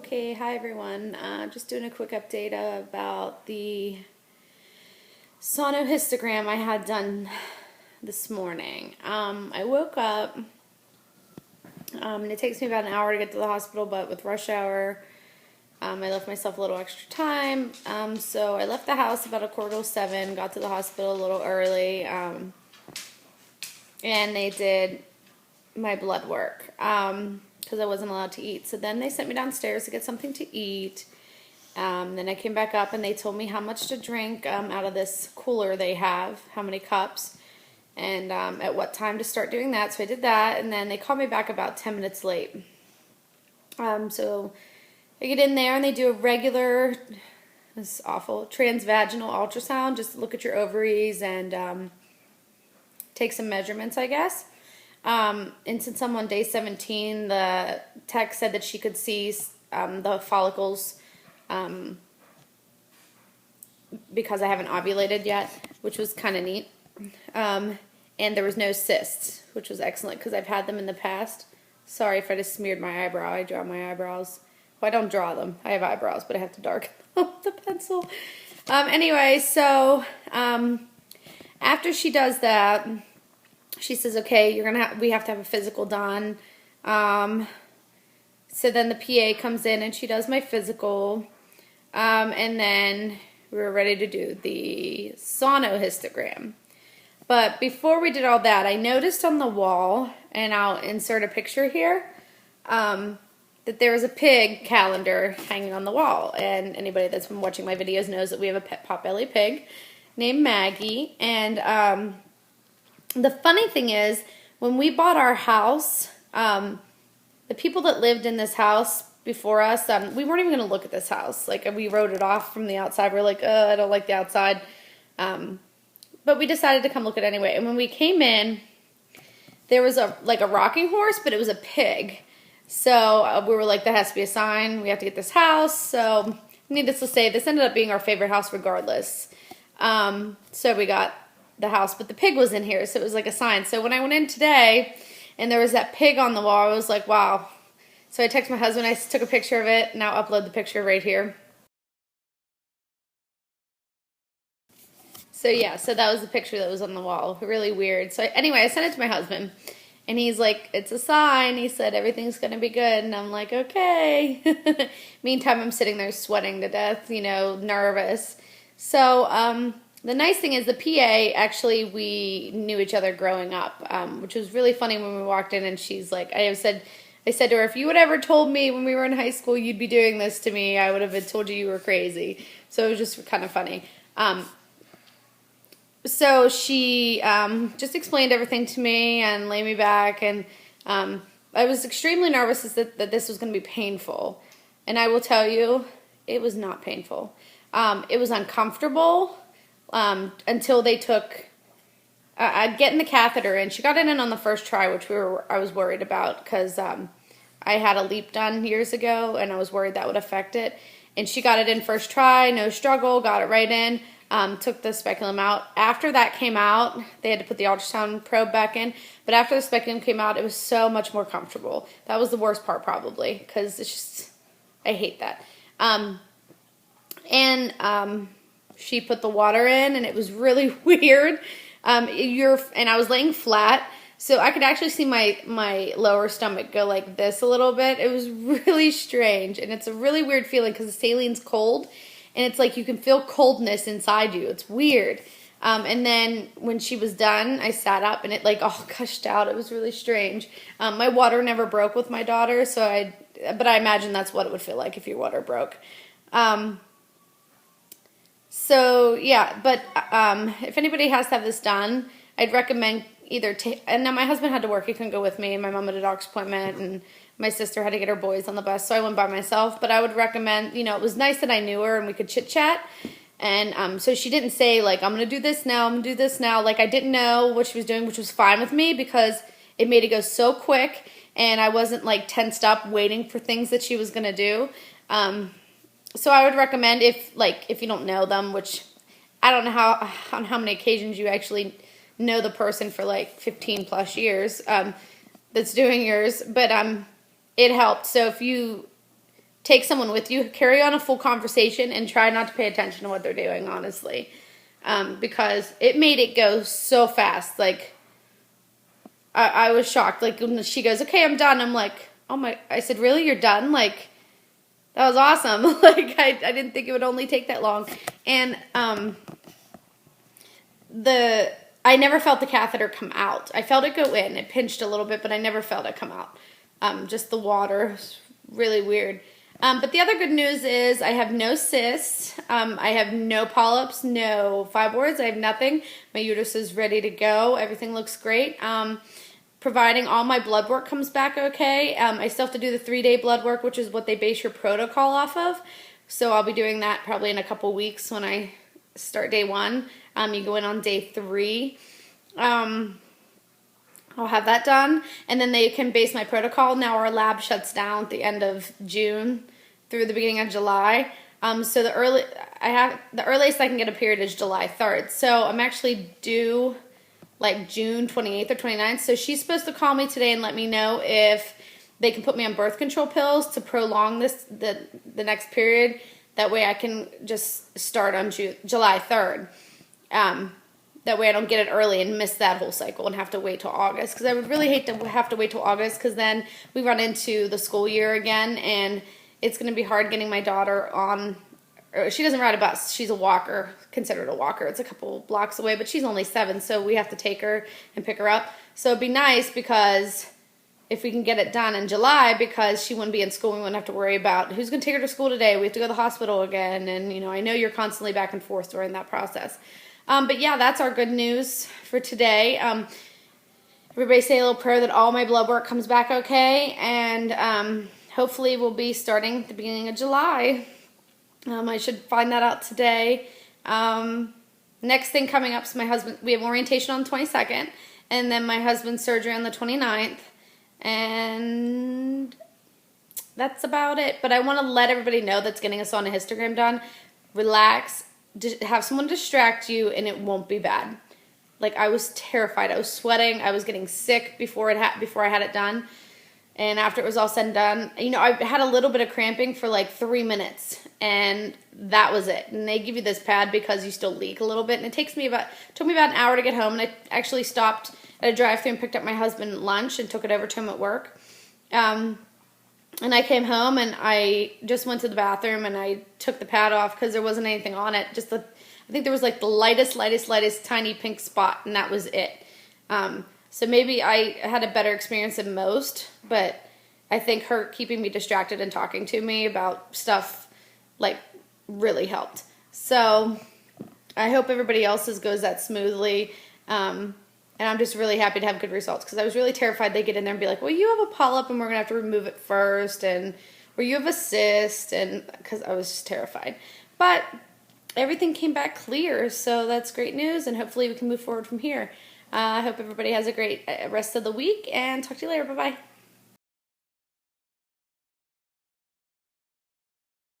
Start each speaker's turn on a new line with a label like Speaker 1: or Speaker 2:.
Speaker 1: Okay, hi everyone. Just doing a quick update about the sonohystogram I had done this morning. I woke up, and it takes me about an hour to get to the hospital, but with rush hour, I left myself a little extra time. So I left the house about 6:45, got to the hospital a little early, and they did my blood work. Because I wasn't allowed to eat. So then they sent me downstairs to get something to eat. Then I came back up and they told me how much to drink out of this cooler they have, how many cups, and at what time to start doing that. So I did that, and then they called me back about 10 minutes late. So I get in there and they do a regular, this is awful, transvaginal ultrasound, just to look at your ovaries and take some measurements, I guess. And since I'm on day 17, the tech said that she could see the follicles because I haven't ovulated yet, which was kind of neat. And there was no cysts, which was excellent because I've had them in the past. Sorry if I just smeared my eyebrow. I draw my eyebrows. Well, I don't draw them. I have eyebrows, but I have to darken them with the pencil. Anyway, so after she does that, she says, okay, we have to have a physical done. So then the PA comes in and she does my physical. And then we were ready to do the sonohystogram. But before we did all that, I noticed on the wall, and I'll insert a picture here, that there was a pig calendar hanging on the wall. And anybody that's been watching my videos knows that we have a pet potbelly pig named Maggie. And the funny thing is, when we bought our house, the people that lived in this house before us, we weren't even going to look at this house. Like, we wrote it off from the outside. We're like, I don't like the outside. But we decided to come look at it anyway. And when we came in, there was a rocking horse, but it was a pig. So we were like, that has to be a sign. We have to get this house. So needless to say, this ended up being our favorite house regardless. So we got the house, but the pig was in here, so it was like a sign. So when I went in today and there was that pig on the wall, I was like, wow. So I texted my husband, I took a picture of it, and I'll upload the picture right here. So yeah, so that was the picture that was on the wall. Really weird. So anyway, I sent it to my husband, and he's like, it's a sign. He said, everything's going to be good. And I'm like, okay. Meantime, I'm sitting there sweating to death, nervous. So, the nice thing is the PA, actually, we knew each other growing up, which was really funny when we walked in, and she's like, I said to her, if you had ever told me when we were in high school you'd be doing this to me, I would have told you were crazy. So it was just kind of funny. So she just explained everything to me and laid me back, and I was extremely nervous that this was going to be painful. And I will tell you, it was not painful. It was uncomfortable. Until they took, getting the catheter in. She got it in on the first try, which I was worried about because I had a leap done years ago, and I was worried that would affect it. And she got it in first try, no struggle, got it right in, took the speculum out. After that came out, they had to put the ultrasound probe back in, but after the speculum came out, it was so much more comfortable. That was the worst part probably, because it's just, I hate that. She put the water in, and it was really weird. And I was laying flat, so I could actually see my lower stomach go like this a little bit. It was really strange, and it's a really weird feeling because the saline's cold, and it's like you can feel coldness inside you. It's weird. And then when she was done, I sat up, and it all gushed out. It was really strange. My water never broke with my daughter, but I imagine that's what it would feel like if your water broke. So, yeah, but if anybody has to have this done, I'd recommend and now my husband had to work, he couldn't go with me, and my mom had a doctor's appointment, and my sister had to get her boys on the bus, so I went by myself. But I would recommend, it was nice that I knew her and we could chit-chat, and so she didn't say, I'm going to do this now, I'm going to do this now. I didn't know what she was doing, which was fine with me because it made it go so quick, and I wasn't, tensed up waiting for things that she was going to do. So I would recommend if you don't know them, which I don't know on how many occasions you actually know the person for 15 plus years that's doing yours, but it helped. So if you take someone with you, carry on a full conversation, and try not to pay attention to what they're doing, honestly. Because it made it go so fast. Like, I was shocked. Like, when she goes, okay, I'm done. I'm like, oh my, I said, really? You're done? Like, that was awesome. Like, I didn't think it would only take that long. And, I never felt the catheter come out. I felt it go in. It pinched a little bit, but I never felt it come out. Just the water. Really weird. But the other good news is I have no cysts. I have no polyps, no fibroids. I have nothing. My uterus is ready to go. Everything looks great. Providing all my blood work comes back okay. I still have to do the 3-day blood work, which is what they base your protocol off of. So I'll be doing that probably in a couple weeks when I start day 1. You go in on day 3. I'll have that done, and then they can base my protocol. Now our lab shuts down at the end of June through the beginning of July. So the earliest I can get a period is July 3rd. So I'm actually due like June 28th or 29th. So she's supposed to call me today and let me know if they can put me on birth control pills to prolong the next period. That way I can just start on July 3rd. That way I don't get it early and miss that whole cycle and have to wait till August. Because I would really hate to have to wait till August, because then we run into the school year again, and it's going to be hard getting my daughter on. She doesn't ride a bus. She's a walker, considered a walker. It's a couple blocks away, but she's only 7, so we have to take her and pick her up. So it'd be nice because if we can get it done in July, because she wouldn't be in school, we wouldn't have to worry about who's going to take her to school today. We have to go to the hospital again, and I know you're constantly back and forth during that process. But yeah, that's our good news for today. Everybody say a little prayer that all my blood work comes back okay, and hopefully we'll be starting at the beginning of July. I should find that out today. Next thing coming up is my husband. We have orientation on the 22nd, and then my husband's surgery on the 29th, and that's about it. But I want to let everybody know that's getting a sonohysterogram done. Relax. Have someone distract you, and it won't be bad. Like, I was terrified. I was sweating. I was getting sick before I had it done. And after it was all said and done, I had a little bit of cramping for like 3 minutes, and that was it. And they give you this pad because you still leak a little bit, and it took me about an hour to get home. And I actually stopped at a drive-thru and picked up my husband lunch and took it over to him at work. And I came home, and I just went to the bathroom, and I took the pad off because there wasn't anything on it. I think there was like the lightest tiny pink spot, and that was it. So maybe I had a better experience than most, but I think her keeping me distracted and talking to me about stuff like really helped. So I hope everybody else's goes that smoothly. And I'm just really happy to have good results, because I was really terrified they'd get in there and be like, well, you have a polyp and we're going to have to remove it first, or you have a cyst, and because I was just terrified. But everything came back clear, so that's great news, and hopefully we can move forward from here. I hope everybody has a great rest of the week, and talk to you later. Bye-bye.